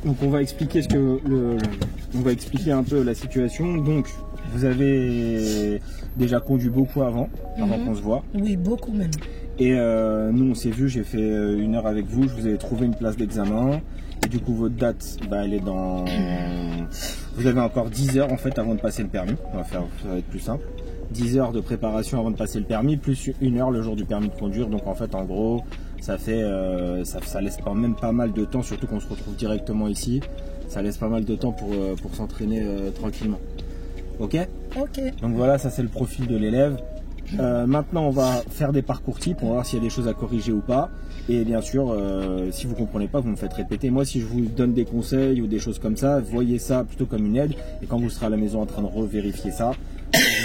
Donc on va expliquer on va expliquer un peu la situation. Donc vous avez déjà conduit beaucoup avant qu'on se voit. Oui, beaucoup même. Et nous on s'est vu, j'ai fait 1 heure avec vous, je vous ai trouvé une place d'examen. Et du coup votre date, elle est dans... Vous avez encore 10 heures en fait avant de passer le permis. Ça va être plus simple. 10 heures de préparation avant de passer le permis, plus 1 heure le jour du permis de conduire. Donc en fait en gros ça fait ça laisse même pas mal de temps, surtout qu'on se retrouve directement ici. Ça laisse pas mal de temps pour s'entraîner tranquillement. Ok. Donc voilà, ça c'est le profil de l'élève. Maintenant on va faire des parcours types pour voir s'il y a des choses à corriger ou pas. Et bien sûr si vous comprenez pas, vous me faites répéter. Moi si je vous donne des conseils ou des choses comme ça, voyez ça plutôt comme une aide. Et quand vous serez à la maison en train de revérifier ça,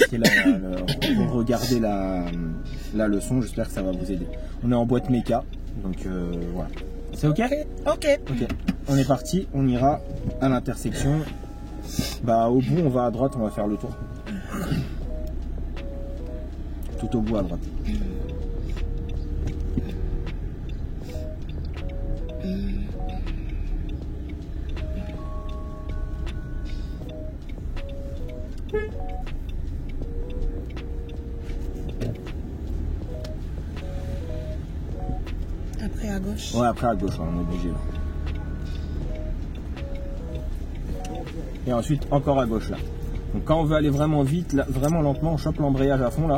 vous regardez la leçon, j'espère que ça va vous aider. On est en boîte méca, donc voilà. C'est ok? Ok. On est parti, on ira à l'intersection. Au bout on va à droite, on va faire le tour. Tout au bout à droite. Après à gauche. Ouais, après à gauche, on est obligé là. Et ensuite encore à gauche là. Donc quand on veut aller vraiment vite, là, vraiment lentement, on chope l'embrayage à fond là.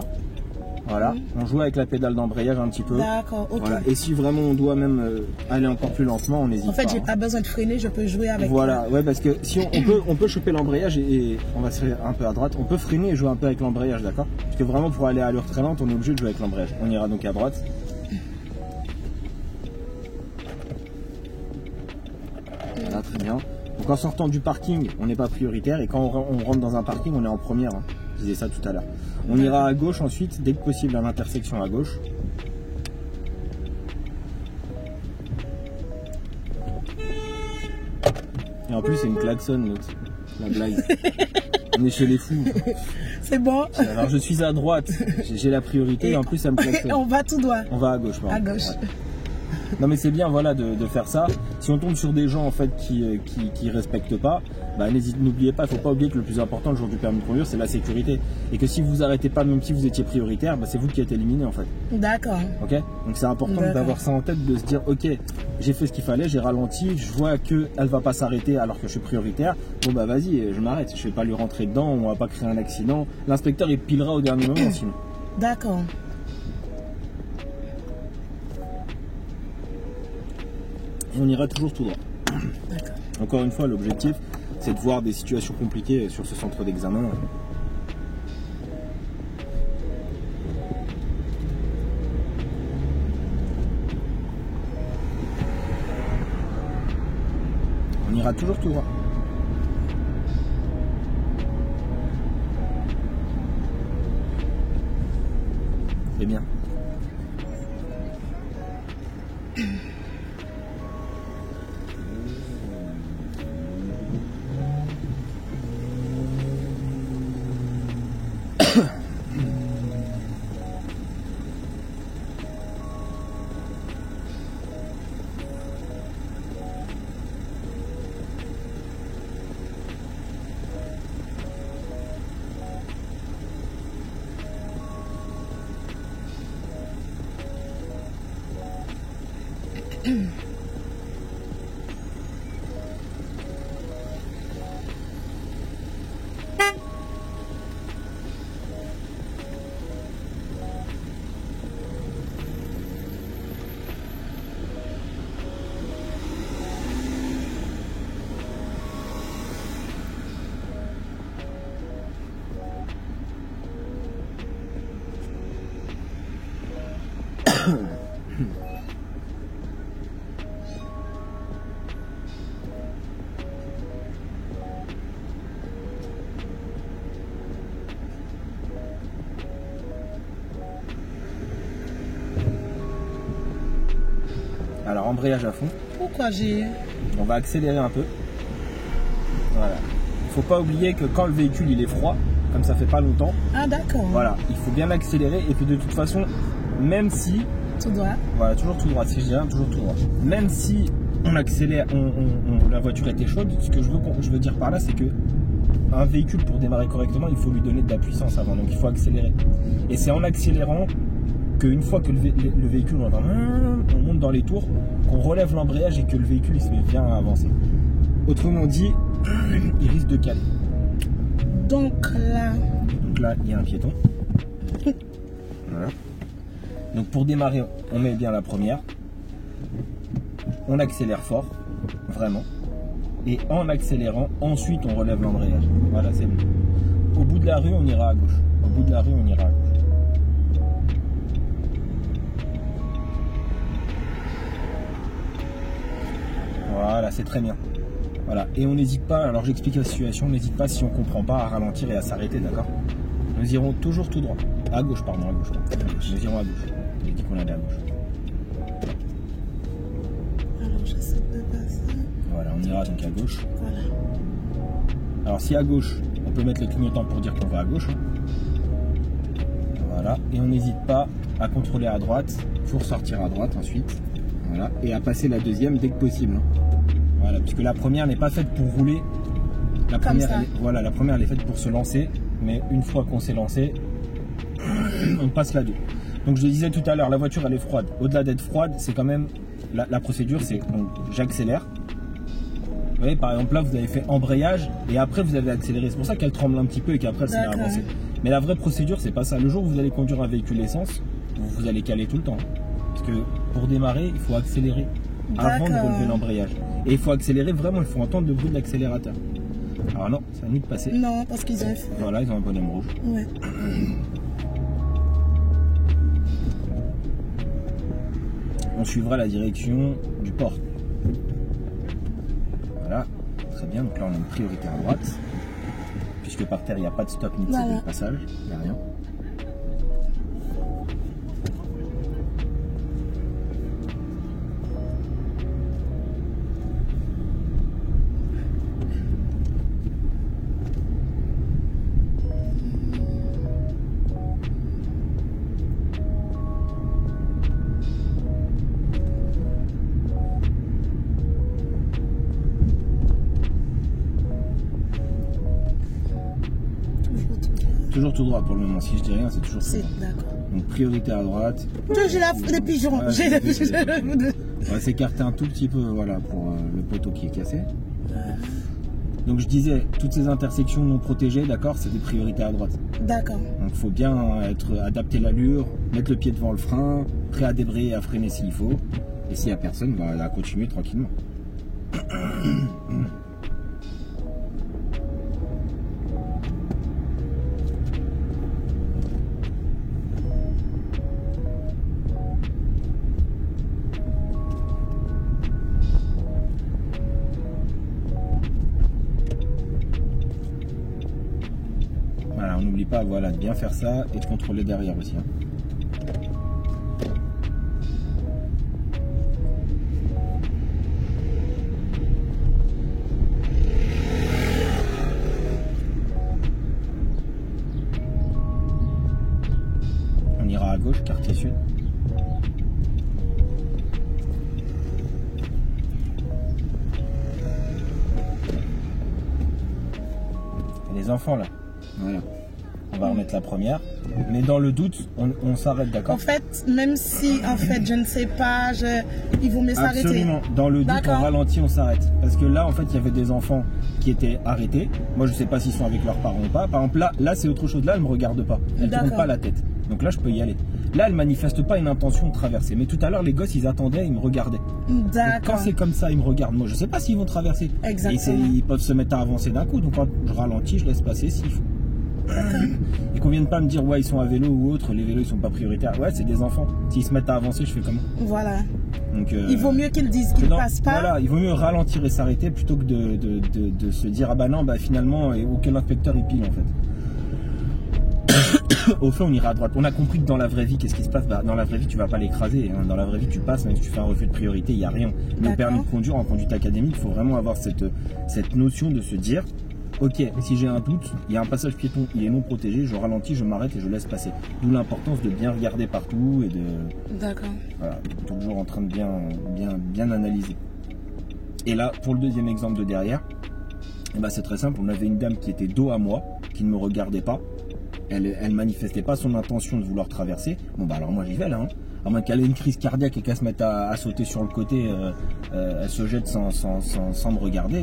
Voilà, on joue avec la pédale d'embrayage un petit peu. D'accord, ok. Voilà. Et si vraiment on doit même aller encore plus lentement, on n'hésite pas. En fait, j'ai pas besoin de freiner, je peux jouer avec. Voilà, ouais, parce que si on peut choper l'embrayage et on va se faire un peu à droite. On peut freiner et jouer un peu avec l'embrayage, d'accord? Parce que vraiment pour aller à l'heure très lente, on est obligé de jouer avec l'embrayage. On ira donc à droite. Là, très bien. Donc en sortant du parking, on n'est pas prioritaire et quand on rentre dans un parking, on est en première. Hein. Je disais ça tout à l'heure. On ira à gauche ensuite, dès que possible à l'intersection à gauche. Et en plus, c'est une klaxon, la blague. On est chez les fous. C'est bon. Alors je suis à droite, j'ai la priorité et en plus ça me klaxonne. On va tout droit. On va à gauche. Pardon. À gauche. Ouais. Non mais c'est bien voilà de faire ça. Si on tombe sur des gens en fait qui respectent pas, n'oubliez pas, il faut pas oublier que le plus important le jour du permis de conduire c'est la sécurité. Et que si vous arrêtez pas même si vous étiez prioritaire, c'est vous qui êtes éliminé en fait. D'accord. Ok. Donc c'est important d'avoir ça en tête, de se dire ok, j'ai fait ce qu'il fallait, j'ai ralenti, je vois que elle va pas s'arrêter alors que je suis prioritaire. Bon vas-y, je m'arrête, je vais pas lui rentrer dedans, on va pas créer un accident. L'inspecteur il pilera au dernier moment sinon. D'accord. On ira toujours tout droit. D'accord. Encore une fois, l'objectif, c'est de voir des situations compliquées sur ce centre d'examen. On ira toujours tout droit. C'est bien. Alors embrayage à fond. Pourquoi j'ai... On va accélérer un peu. Voilà. Il ne faut pas oublier que quand le véhicule il est froid, comme ça fait pas longtemps. Ah d'accord. Voilà, il faut bien accélérer et puis de toute façon, même si... Tout droit. Voilà, toujours tout droit. Si je dis rien, toujours tout droit. Même si on accélère, la voiture était chaude. Ce que je veux dire par là, c'est que un véhicule, pour démarrer correctement, il faut lui donner de la puissance avant, donc il faut accélérer. Et c'est en accélérant qu'une fois que le véhicule, on monte dans les tours, qu'on relève l'embrayage et que le véhicule il se met bien à avancer. Autrement dit, il risque de caler. Donc là, Il y a un piéton. Voilà. Donc pour démarrer, on met bien la première. On accélère fort, vraiment. Et en accélérant, ensuite on relève l'embrayage. Voilà, c'est bon. Au bout de la rue, on ira à gauche. Au bout de la rue, on ira à gauche. Voilà, c'est très bien. Voilà, et on n'hésite pas, alors j'explique la situation, on n'hésite pas si on ne comprend pas à ralentir et à s'arrêter, d'accord? Nous irons toujours tout droit. À gauche, pardon, à gauche. Nous irons à gauche. J'ai dit qu'on allait à gauche. alors j'essaie de passer. Voilà, on ira donc à gauche. Voilà. Alors si à gauche, on peut mettre le clignotant pour dire qu'on va à gauche. Hein. Voilà, et on n'hésite pas à contrôler à droite. Il faut ressortir à droite ensuite. Voilà, et à passer la deuxième dès que possible. Hein. Voilà, puisque la première n'est pas faite pour rouler. La première, voilà, la première elle est faite pour se lancer, mais une fois qu'on s'est lancé, on passe la 2. Donc je le disais tout à l'heure, la voiture elle est froide. Au-delà d'être froide, c'est quand même la procédure, c'est donc j'accélère. Vous voyez, par exemple là vous avez fait embrayage et après vous avez accéléré. C'est pour ça qu'elle tremble un petit peu et qu'après elle s'est avancée. Mais la vraie procédure c'est pas ça. Le jour où vous allez conduire un véhicule essence, vous allez caler tout le temps. Parce que pour démarrer, il faut accélérer avant de relever l'embrayage. Et il faut accélérer vraiment, il faut entendre le bruit de l'accélérateur. Alors non, c'est à nous de passer. Non, parce qu'ils ont fait. Voilà, ils ont un bonhomme rouge. Ouais. On suivra la direction du port. Voilà, très bien. Donc là, on a une priorité à droite. Puisque par terre, il n'y a pas de stop ni de passage. Il n'y a rien. Toujours tout droit pour le moment. Si je dis rien, c'est toujours tout droit. D'accord. Donc priorité à droite. J'ai les pigeons. Ouais, J'ai les pigeons. On va s'écarter un tout petit peu, voilà, pour le poteau qui est cassé. Donc je disais, toutes ces intersections non protégées, d'accord, c'est des priorités à droite. D'accord. Donc il faut bien adapter l'allure, mettre le pied devant le frein, prêt à débrayer et à freiner s'il faut. Et s'il n'y a personne, bah, à continuer tranquillement. Voilà, on n'oublie pas, voilà, de bien faire ça et de contrôler derrière aussi. Hein. On ira à gauche, quartier sud. Et les enfants là. Voilà. On va remettre la première. Mais dans le doute, on s'arrête, d'accord? En fait, même si en fait je ne sais pas, il vaut mieux s'arrêter. Absolument. Dans le doute, on ralentit, on s'arrête. Parce que là, en fait, il y avait des enfants qui étaient arrêtés. Moi, je ne sais pas s'ils sont avec leurs parents ou pas. Par exemple, là c'est autre chose. Là, elle ne me regarde pas. Elle ne tourne pas la tête. Donc là, je peux y aller. Là, elle ne manifeste pas une intention de traverser. Mais tout à l'heure, les gosses, ils attendaient, ils me regardaient. Quand c'est comme ça, ils me regardent. Moi, je ne sais pas s'ils vont traverser. Exactement. Et ils peuvent se mettre à avancer d'un coup. Donc, quand je ralentis, je laisse passer s'il faut. Et qu'on vienne pas me dire ouais ils sont à vélo ou autre, les vélos ils sont pas prioritaires. Ouais, c'est des enfants. S'ils se mettent à avancer, je fais comment? Voilà. Donc, il vaut mieux qu'ils disent qu'ils passent pas. Voilà, il vaut mieux ralentir et s'arrêter plutôt que de se dire ah bah non, bah finalement aucun inspecteur il pile en fait. Au fait, on ira à droite. On a compris que dans la vraie vie, qu'est-ce qui se passe? Bah, dans la vraie vie, tu vas pas l'écraser. Hein. Dans la vraie vie, tu passes, même si tu fais un refus de priorité, il n'y a rien. Mais au permis de conduire, en conduite académique, il faut vraiment avoir cette notion de se dire ok, si j'ai un doute, il y a un passage piéton, il est non protégé, je ralentis, je m'arrête et je laisse passer. D'où l'importance de bien regarder partout et de. D'accord. Voilà, toujours en train de bien analyser. Et là, pour le deuxième exemple de derrière, eh ben, c'est très simple. On avait une dame qui était dos à moi, qui ne me regardait pas. Elle manifestait pas son intention de vouloir traverser. Bon, bah alors moi j'y vais là. Hein. À moins qu'elle ait une crise cardiaque et qu'elle se mette à sauter sur le côté, elle se jette sans me regarder.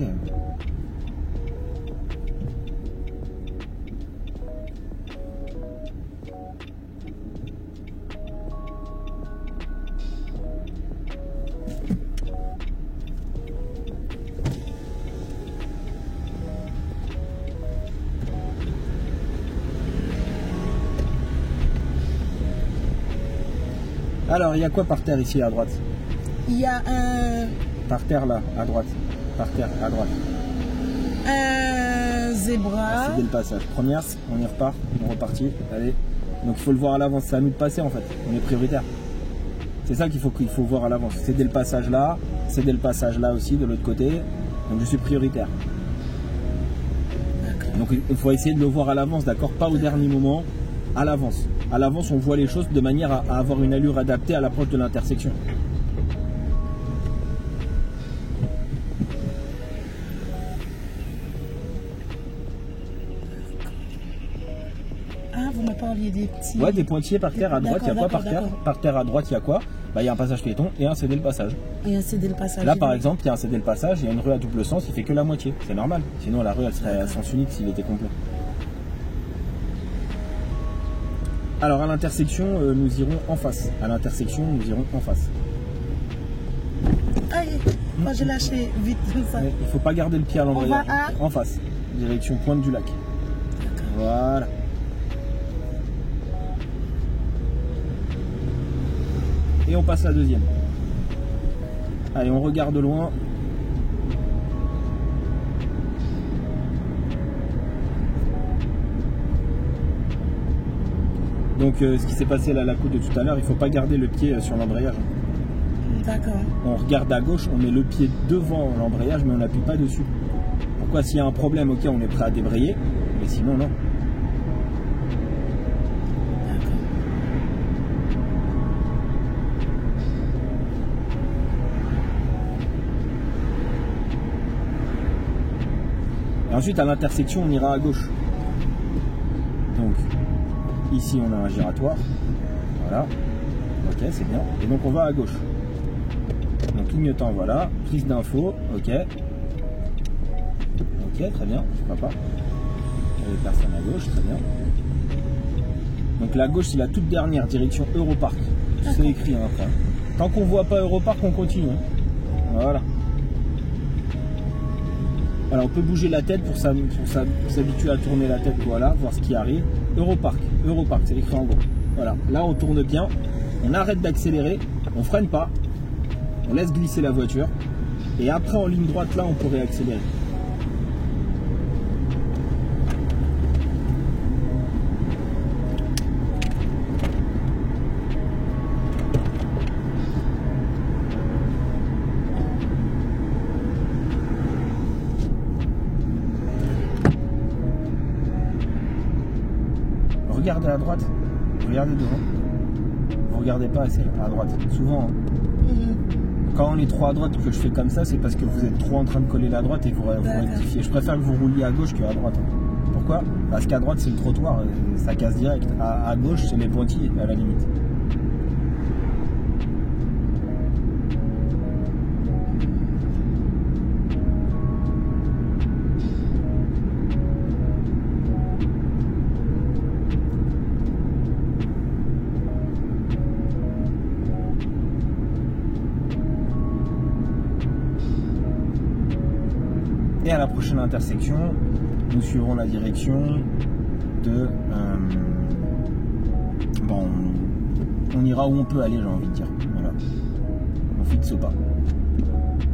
Alors, il y a quoi par terre ici à droite? Il y a un... Par terre là, à droite. Par terre, à droite. Un zébra. C'est dès le passage. Première, on y repart, on repartit. Allez. Donc il faut le voir à l'avance, c'est à nous de passer en fait. On est prioritaire. C'est ça qu'il faut voir à l'avance. C'est dès le passage là, c'est dès le passage là aussi, de l'autre côté. Donc je suis prioritaire. Donc il faut essayer de le voir à l'avance, d'accord? Pas au dernier moment, à l'avance. À l'avance, on voit les choses de manière à avoir une allure adaptée à l'approche de l'intersection. Ah, vous me parliez des petits... Ouais, des pointillés par terre à droite, il y a quoi par terre? Par terre à droite, il y a quoi? Bah, il y a un passage piéton et un cédé le passage. Et un cédé le passage. Là, par exemple, il y a un cédé le passage, il y a une rue à double sens, il fait que la moitié. C'est normal. Sinon, la rue, elle serait à sens unique s'il était complet. Alors, à l'intersection, nous irons en face. À l'intersection, nous irons en face. Aïe, moi j'ai lâché vite comme ça. Il ne faut pas garder le pied à l'embrayage. On va à... En face. Direction pointe du lac. Voilà. Et on passe la deuxième. Allez, on regarde loin. Donc ce qui s'est passé là à la côte de tout à l'heure, il ne faut pas garder le pied sur l'embrayage. D'accord. On regarde à gauche, on met le pied devant l'embrayage, mais on n'appuie pas dessus. Pourquoi? S'il y a un problème, ok, on est prêt à débrayer, mais sinon non. Et ensuite, à l'intersection, on ira à gauche. Donc, ici, on a un giratoire. Voilà. Ok, c'est bien. Et donc, on va à gauche. Donc, clignotant, voilà. Prise d'info. Ok. Ok, très bien. Pourquoi pas. Il y a des personnes à gauche. Très bien. Donc, la gauche, c'est la toute dernière direction Europark. C'est écrit hein, après. Tant qu'on voit pas Europark, on continue. Voilà. Alors on peut bouger la tête pour s'habituer à tourner la tête, voilà, voir ce qui arrive. Europark, c'est écrit en gros. Voilà, là on tourne bien, on arrête d'accélérer, on freine pas, on laisse glisser la voiture, et après en ligne droite là on pourrait accélérer. Regardez à droite, regardez devant. Vous regardez pas assez à droite, souvent. Hein. Quand on est trop à droite que je fais comme ça, c'est parce que vous êtes trop en train de coller la droite et vous rectifiez. Je préfère que vous rouliez à gauche qu'à droite. Pourquoi? Parce qu'à droite c'est le trottoir, ça casse direct. À gauche c'est les pointillés à la limite. Et à la prochaine intersection, nous suivrons la direction de... bon, on ira où on peut aller, j'ai envie de dire. Voilà. On fixe pas.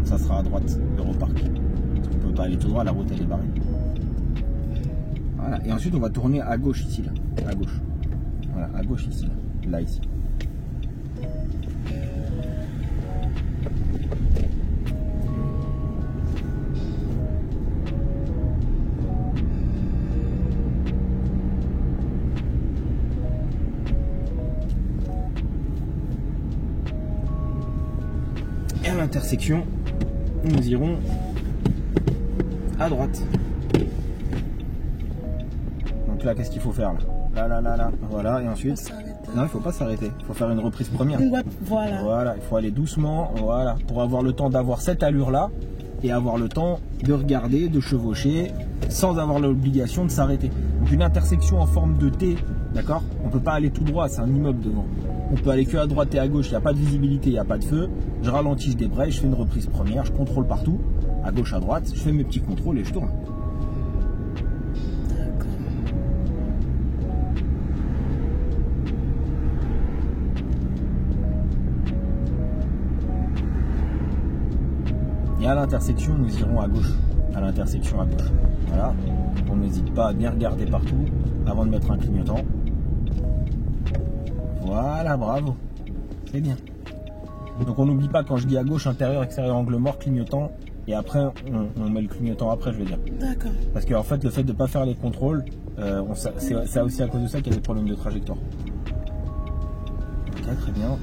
Ça sera à droite, Europark. Parce qu'on peut pas aller tout droit, la route elle est barrée. Voilà. Et ensuite on va tourner à gauche ici, là. À gauche. Voilà, à gauche ici, là. Là, ici. Et à l'intersection, nous irons à droite. Donc là, qu'est-ce qu'il faut faire là, voilà, et ensuite... Non, il faut pas s'arrêter, il faut faire une reprise première. Voilà. Voilà, il faut aller doucement, voilà, pour avoir le temps d'avoir cette allure-là et avoir le temps de regarder, de chevaucher, sans avoir l'obligation de s'arrêter. Donc une intersection en forme de T, d'accord? On peut pas aller tout droit, c'est un immeuble devant. On peut aller que à droite et à gauche, il n'y a pas de visibilité, il n'y a pas de feu. Je ralentis, je débraye, je fais une reprise première, je contrôle partout, à gauche, à droite, je fais mes petits contrôles et je tourne. Et à l'intersection, nous irons à gauche. À l'intersection à gauche. Voilà. On n'hésite pas à bien regarder partout avant de mettre un clignotant. Voilà, bravo. C'est bien. Donc on n'oublie pas, quand je dis à gauche, intérieur, extérieur, angle mort, clignotant. Et après, on met le clignotant après, je veux dire. D'accord. Parce qu'en fait, le fait de ne pas faire les contrôles, c'est aussi à cause de ça qu'il y a des problèmes de trajectoire. Ok, très bien.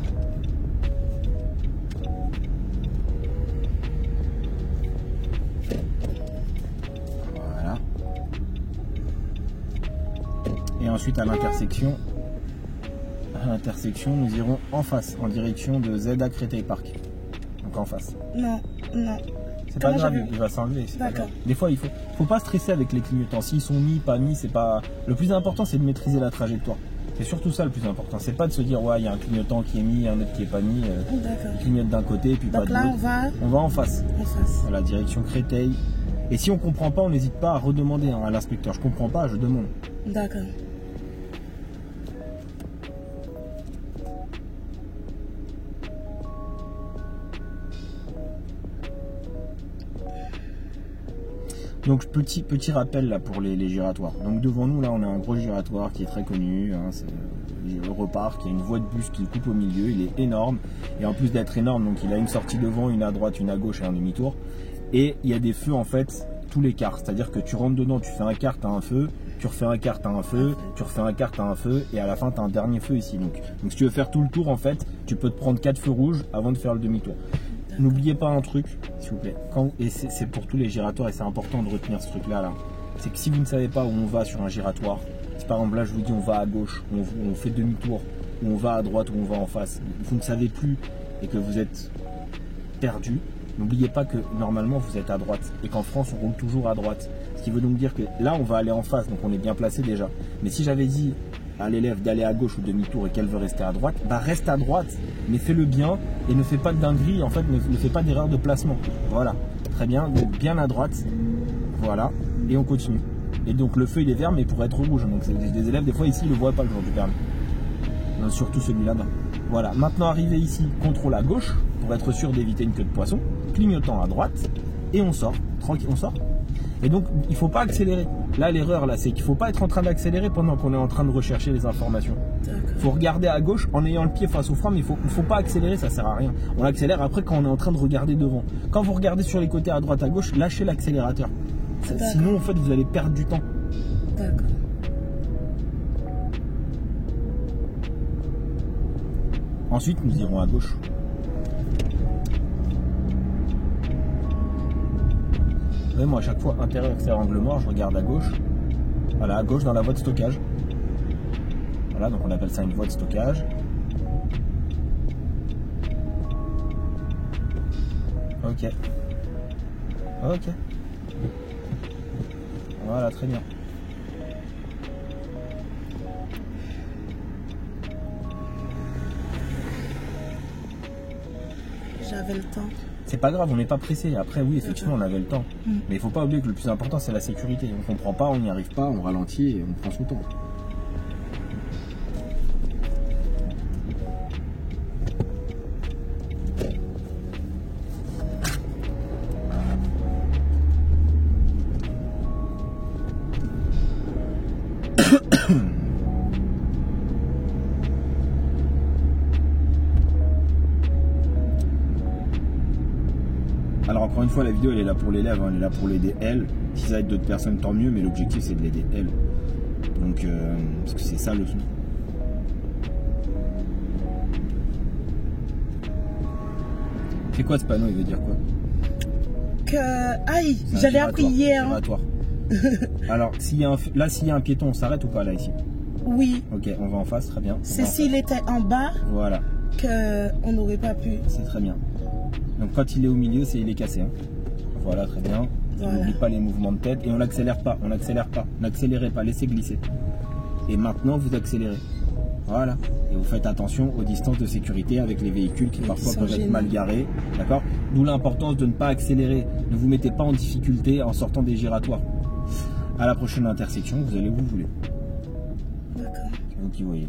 Et ensuite à l'intersection, nous irons en face, en direction de Z à Créteil Park. Donc en face. Non. C'est pas grave, il va s'enlever. Des fois, il faut pas stresser avec les clignotants. S'ils sont mis, pas mis, c'est pas. Le plus important, c'est de maîtriser la trajectoire. C'est surtout ça le plus important. C'est pas de se dire, ouais, il y a un clignotant qui est mis, un autre qui est pas mis. Il clignote d'un côté, puis donc pas de l'autre. l'autre. On va en face. Voilà, direction Créteil. Et si on comprend pas, on n'hésite pas à redemander à l'inspecteur. Je comprends pas, je demande. D'accord. Donc petit rappel là pour les giratoires. Donc devant nous là on a un gros giratoire qui est très connu, hein, c'est Europark, qui a une voie de bus qui coupe au milieu, il est énorme et en plus d'être énorme, donc il a une sortie devant, une à droite, une à gauche et un demi-tour, et il y a des feux en fait tous les quarts, c'est-à-dire que tu rentres dedans, tu fais un quart, t'as un feu, tu refais un quart, t'as un feu, tu refais un quart, t'as un feu, et à la fin t'as un dernier feu ici. Donc si tu veux faire tout le tour en fait, tu peux te prendre 4 feux rouges avant de faire le demi-tour. N'oubliez pas un truc, s'il vous plaît, et c'est pour tous les giratoires et c'est important de retenir ce truc-là, c'est que si vous ne savez pas où on va sur un giratoire, si par exemple là je vous dis on va à gauche, on fait demi-tour, ou on va à droite, ou on va en face, vous ne savez plus et que vous êtes perdu, n'oubliez pas que normalement vous êtes à droite et qu'en France on roule toujours à droite. Ce qui veut donc dire que là on va aller en face, donc on est bien placé déjà. Mais si j'avais dit à l'élève d'aller à gauche ou demi-tour et qu'elle veut rester à droite, bah reste à droite, mais fais-le bien et ne fais pas de dinguerie, en fait ne fais pas d'erreur de placement. Voilà, très bien, donc bien à droite, voilà, et on continue. Et donc le feu il est vert mais pour être rouge, donc c'est des élèves des fois ici ils le voient pas le jour du permis. Non, surtout celui là-bas. Voilà, maintenant arrivé ici, contrôle à gauche pour être sûr d'éviter une queue de poisson, clignotant à droite et on sort, tranquille, on sort. Et donc il ne faut pas accélérer. Là l'erreur là c'est qu'il ne faut pas être en train d'accélérer pendant qu'on est en train de rechercher les informations. Il faut regarder à gauche en ayant le pied face au frein, mais il ne faut pas accélérer, ça sert à rien. On accélère après quand on est en train de regarder devant. Quand vous regardez sur les côtés à droite à gauche, lâchez l'accélérateur. Sinon en fait vous allez perdre du temps. D'accord. Ensuite nous irons à gauche. Vous voyez, moi à chaque fois intérieur, extérieur, angle mort, je regarde à gauche. Voilà, à gauche dans la voie de stockage. Voilà, donc on appelle ça une voie de stockage. Ok. Ok. Voilà, très bien. J'avais le temps. C'est pas grave, on n'est pas pressé. Après, oui, effectivement, on avait le temps. Mais il faut pas oublier que le plus important, c'est la sécurité. On comprend pas, on n'y arrive pas, on ralentit et on prend son temps. Alors encore une fois, la vidéo elle est là pour l'élève, hein, elle est là pour l'aider elle. Si ça aide d'autres personnes, tant mieux, mais l'objectif c'est de l'aider elle. Donc, parce que c'est ça le truc. C'est quoi ce panneau, il veut dire quoi? Aïe, C'est un j'avais appris hier. giratoire. Alors, s'il y a un piéton, on s'arrête ou pas là, ici? Oui. Ok, on va en face, très bien. C'est s'il était en bas Voilà, qu'on n'aurait pas pu. c'est très bien. Donc quand il est au milieu, il est cassé. Hein. Voilà, très bien. Voilà. N'oublie pas les mouvements de tête et on n'accélère pas, n'accélérez pas, laissez glisser. Et maintenant, vous accélérez. Voilà. Et vous faites attention aux distances de sécurité avec les véhicules qui parfois peuvent être mal garés. D'accord? D'où l'importance de ne pas accélérer. Ne vous mettez pas en difficulté en sortant des giratoires. À la prochaine intersection, vous allez où vous voulez. D'accord. C'est vous qui voyez.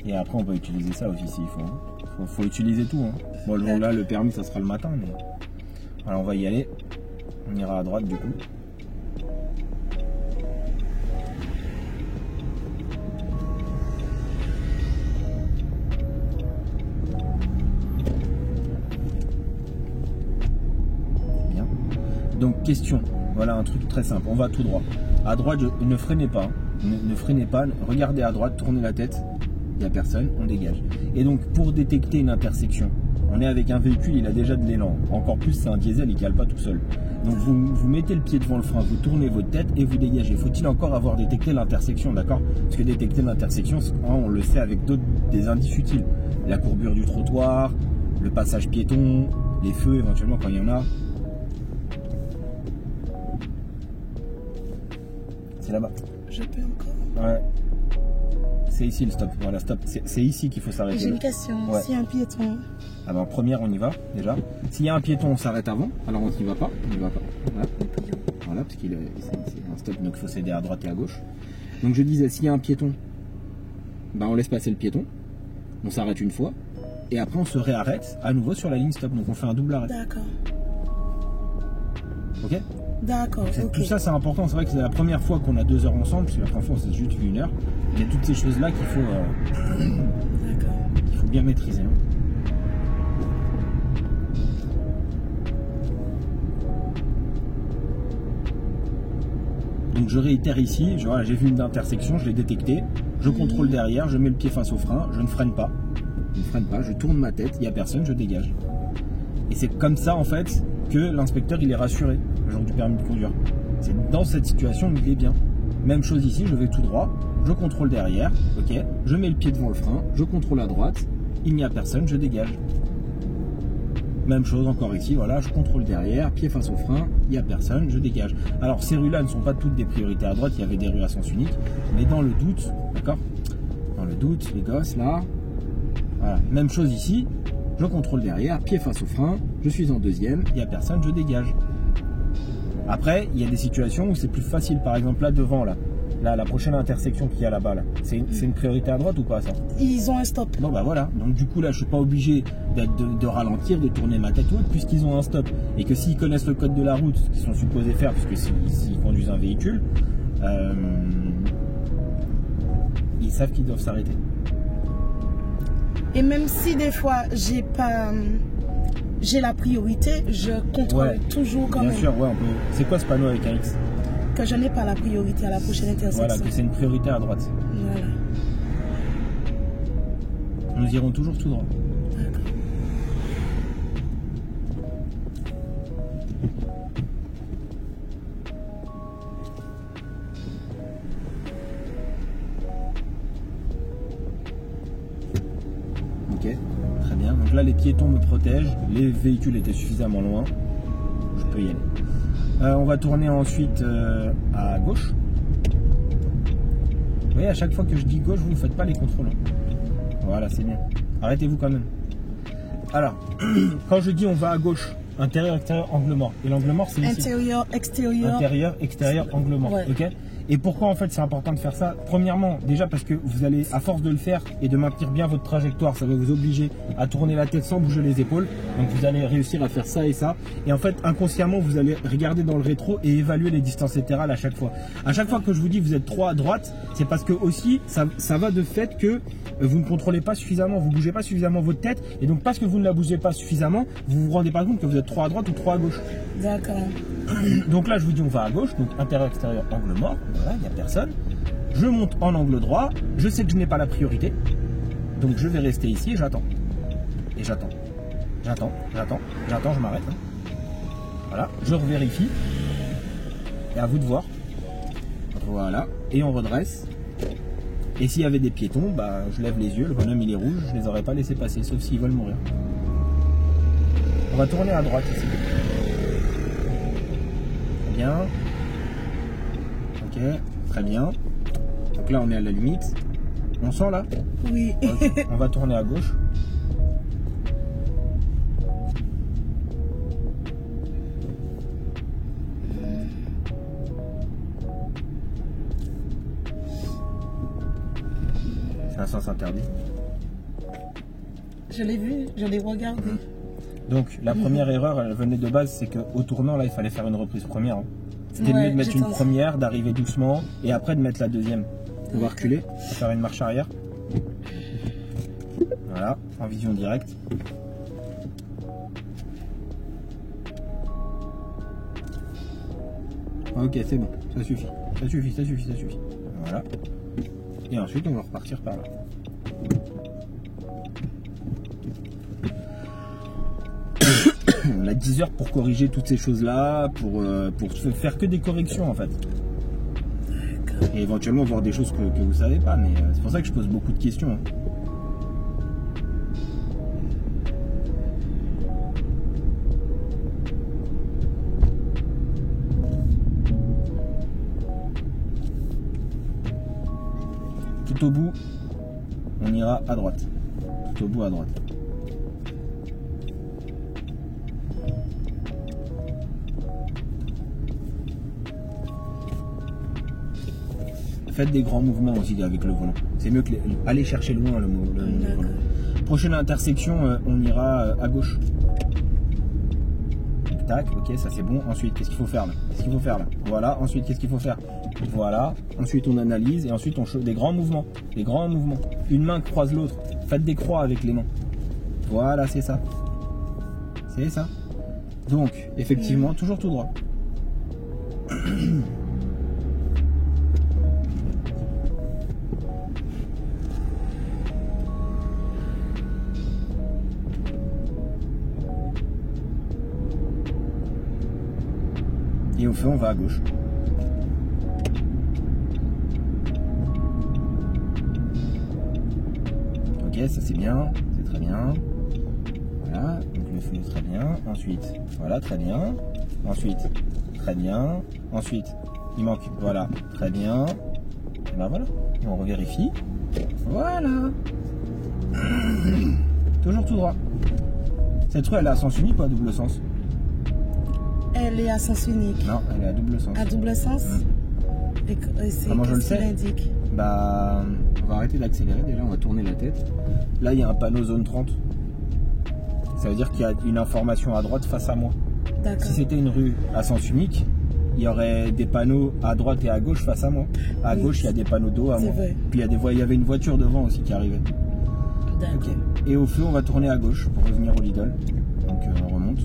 Et après, on va utiliser ça aussi s'il faut. Faut utiliser tout. Hein. Bon, là, le permis, ça sera le matin. Mais... Alors, on va y aller. On ira à droite du coup. Bien. Donc, question. Voilà un truc très simple. On va tout droit. À droite, ne freinez pas. Ne freinez pas. Regardez à droite, tournez la tête. Il n'y a personne, on dégage. Et donc, pour détecter une intersection, on est avec un véhicule, il a déjà de l'élan. Encore plus, c'est un diesel, il ne cale pas tout seul. Donc, vous mettez le pied devant le frein, vous tournez votre tête et vous dégagez. Faut-il encore avoir détecté l'intersection, d'accord? Parce que détecter l'intersection, on le sait avec des indices utiles. La courbure du trottoir, le passage piéton, les feux éventuellement quand il y en a. C'est là-bas. Je peux encore? Ouais. C'est ici le stop. Voilà, stop. C'est ici qu'il faut s'arrêter. J'ai une question. Ouais. Si un piéton. Ah ben, en première, on y va déjà. S'il y a un piéton, on s'arrête avant. Alors on n'y va pas. On n'y va pas. Voilà, parce qu'il c'est un stop, donc il faut s'aider à droite et à gauche. Donc je disais, s'il y a un piéton, ben, on laisse passer le piéton. On s'arrête une fois. Et après, on se réarrête à nouveau sur la ligne stop. Donc on fait un double arrêt. D'accord. Ok? D'accord. Okay. Ok. Tout ça, c'est important. C'est vrai que c'est la première fois qu'on a 2 heures ensemble. Parce que la première fois, c'est juste 1 heure. Il y a toutes ces choses-là qu'il faut bien maîtriser. Hein. Donc je réitère ici, j'ai vu une intersection, je l'ai détectée, je contrôle derrière, je mets le pied face au frein, je ne freine pas, je tourne ma tête, il n'y a personne, je dégage. Et c'est comme ça en fait que l'inspecteur il est rassuré le jour du permis de conduire. C'est dans cette situation où il est bien. Même chose ici, je vais tout droit, je contrôle derrière, ok, je mets le pied devant le frein, je contrôle à droite, il n'y a personne, je dégage. Même chose encore ici, voilà, je contrôle derrière, pied face au frein, il n'y a personne, je dégage. Alors ces rues-là ne sont pas toutes des priorités à droite, il y avait des rues à sens unique, mais dans le doute, d'accord? Dans le doute, les gosses, là, voilà, même chose ici, je contrôle derrière, pied face au frein, je suis en deuxième, il n'y a personne, je dégage. Après, il y a des situations où c'est plus facile, par exemple là devant, là, la prochaine intersection qu'il y a là-bas, là. C'est une priorité à droite ou pas ça? Ils ont un stop. Bon bah voilà, donc du coup là je suis pas obligé de ralentir, de tourner ma tête ou autre, puisqu'ils ont un stop. Et que s'ils connaissent le code de la route, ce qu'ils sont supposés faire, parce que s'ils conduisent un véhicule, ils savent qu'ils doivent s'arrêter. Et même si des fois j'ai la priorité, je contrôle toujours quand même. Bien sûr, ouais, on peut. C'est quoi ce panneau avec un X? Que je n'ai pas la priorité à la prochaine intersection. Voilà, que c'est une priorité à droite. Voilà. Nous irons toujours tout droit. D'accord. Ok, très bien. Donc là, les piétons me protègent. Les véhicules étaient suffisamment loin. Je peux y aller. On va tourner ensuite à gauche. Vous voyez, à chaque fois que je dis gauche, vous ne faites pas les contrôles. Voilà, c'est bien. Arrêtez-vous quand même. Alors, quand je dis on va à gauche, intérieur, extérieur, angle mort. Et l'angle mort, c'est ici. Intérieur, extérieur. Intérieur, extérieur, angle mort. Ouais. Ok. Et pourquoi en fait c'est important de faire ça? Premièrement, déjà parce que vous allez, à force de le faire et de maintenir bien votre trajectoire, ça va vous obliger à tourner la tête sans bouger les épaules. Donc vous allez réussir à faire ça et ça. Et en fait, inconsciemment, vous allez regarder dans le rétro et évaluer les distances latérales à chaque fois. À chaque fois que je vous dis que vous êtes trop à droite, c'est parce que aussi, ça va de fait que vous ne contrôlez pas suffisamment, vous ne bougez pas suffisamment votre tête. Et donc parce que vous ne la bougez pas suffisamment, vous vous rendez pas compte que vous êtes trop à droite ou trop à gauche. D'accord. Donc là, je vous dis on va à gauche, donc intérieur, extérieur, angle mort. Voilà, il n'y a personne. Je monte en angle droit. Je sais que je n'ai pas la priorité. Donc je vais rester ici et j'attends. et j'attends. J'attends, je m'arrête. Hein. Voilà, je revérifie. Et à vous de voir. Voilà, et on redresse. Et s'il y avait des piétons, bah, je lève les yeux, le bonhomme il est rouge, je les aurais pas laissés passer, sauf s'ils veulent mourir. On va tourner à droite ici. Très bien. Ok, très bien. Donc là on est à la limite. On sent là? Oui. Okay. On va tourner à gauche. C'est un sens interdit. Je l'ai vu, je l'ai regardé. Donc la première erreur, elle venait de base, c'est qu'au tournant là, il fallait faire une reprise première. Hein. C'était mieux de mettre une première, d'arriver doucement, et après de mettre la deuxième. On va reculer, on va faire une marche arrière. Voilà, en vision directe. Ok, c'est bon, ça suffit. Ça suffit. Voilà. Et ensuite, on va repartir par là. On a 10 heures pour corriger toutes ces choses-là, pour faire que des corrections en fait. Et éventuellement voir des choses que vous savez pas, mais c'est pour ça que je pose beaucoup de questions. Hein. Tout au bout, on ira à droite. Tout au bout à droite. Faites des grands mouvements aussi avec le volant. C'est mieux que aller chercher loin le volant. Prochaine intersection, on ira à gauche. Tac, ok, ça c'est bon. Ensuite, qu'est-ce qu'il faut faire là? Voilà, ensuite, qu'est-ce qu'il faut faire? Voilà, ensuite on analyse et ensuite on chauffe des grands mouvements. Une main croise l'autre. Faites des croix avec les mains. Voilà, c'est ça. Donc, effectivement, toujours tout droit. Et au feu, on va à gauche. Ok, ça c'est bien, c'est très bien. Voilà, donc le feu très bien. Ensuite, voilà, très bien. Ensuite, très bien. Ensuite, il manque, voilà, très bien. Et ben voilà, et on revérifie. Voilà. Toujours tout droit. Cette rue, elle est à sens unique ou à double sens? Elle est à sens unique. Non, elle est à double sens. À double sens? Et comment je le sais? Indique? Bah, on va arrêter d'accélérer déjà, on va tourner la tête. Là, il y a un panneau zone 30. Ça veut dire qu'il y a une information à droite face à moi. Si c'était une rue à sens unique, il y aurait des panneaux à droite et à gauche face à moi. À gauche, il y a des panneaux dos à moi. Vrai. Puis il y avait une voiture devant aussi qui arrivait. Okay. Et au feu, on va tourner à gauche pour revenir au Lidl. Donc, on remonte.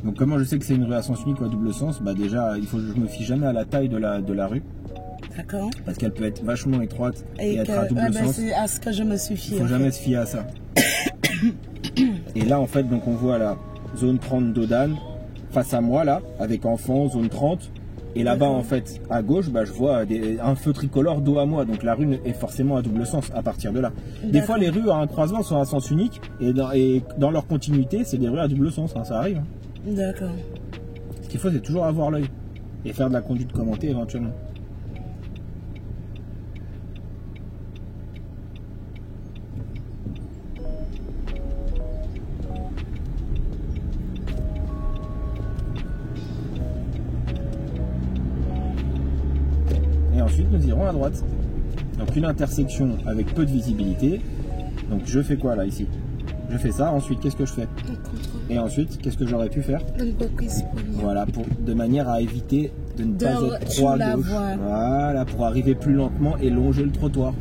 Donc comment je sais que c'est une rue à sens unique ou à double sens? Bah déjà, il faut que je me fie jamais à la taille de la rue. D'accord. Parce qu'elle peut être vachement étroite et être à double sens. C'est à ce que je me suis fié. Il faut jamais se fier à ça. Et là en fait, donc on voit la zone 30 d'Odane face à moi là, avec enfants, zone 30. Et là-bas en fait, à gauche, bah, je vois un feu tricolore dos à moi. Donc la rue est forcément à double sens à partir de là. Des fois les rues à un croisement sont à sens unique et dans leur continuité, c'est des rues à double sens, hein, ça arrive. Hein. D'accord. Ce qu'il faut, c'est toujours avoir l'œil et faire de la conduite commentée éventuellement. Et ensuite, nous irons à droite. Donc une intersection avec peu de visibilité. Donc je fais quoi là ici? Je fais ça. Ensuite, qu'est-ce que je fais? Et ensuite, qu'est-ce que j'aurais pu faire? Voilà, de manière à éviter de ne pas être trop à gauche. Voilà, pour arriver plus lentement et longer le trottoir.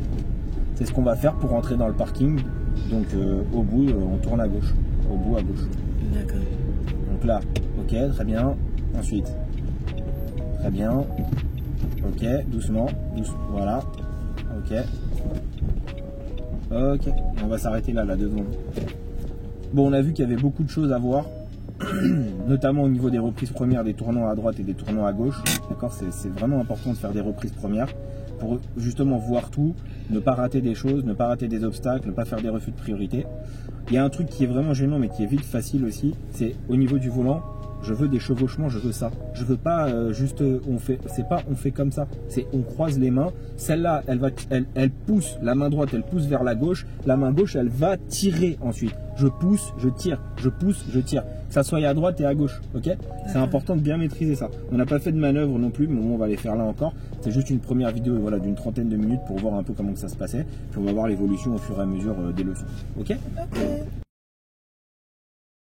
C'est ce qu'on va faire pour rentrer dans le parking. Donc au bout, on tourne à gauche. Au bout, à gauche. D'accord. Donc là, ok, très bien. Ensuite, très bien. Ok, doucement, voilà. Ok. Ok, on va s'arrêter là, 2 secondes. Bon, on a vu qu'il y avait beaucoup de choses à voir, notamment au niveau des reprises premières, des tournants à droite et des tournants à gauche. D'accord, c'est vraiment important de faire des reprises premières pour justement voir tout, ne pas rater des choses, ne pas rater des obstacles, ne pas faire des refus de priorité. Il y a un truc qui est vraiment gênant mais qui est vite facile aussi, c'est au niveau du volant. Je veux des chevauchements, je veux ça. Je veux pas juste on fait comme ça. C'est on croise les mains. Celle-là, elle pousse la main droite, elle pousse vers la gauche. La main gauche, elle va tirer ensuite. Je pousse, je tire, je pousse, je tire. Que ça soit à droite et à gauche, ok? C'est important de bien maîtriser ça. On n'a pas fait de manœuvre non plus, mais bon, on va les faire là encore. C'est juste une première vidéo, voilà, d'une trentaine de minutes pour voir un peu comment que ça se passait. Puis on va voir l'évolution au fur et à mesure des leçons, ok?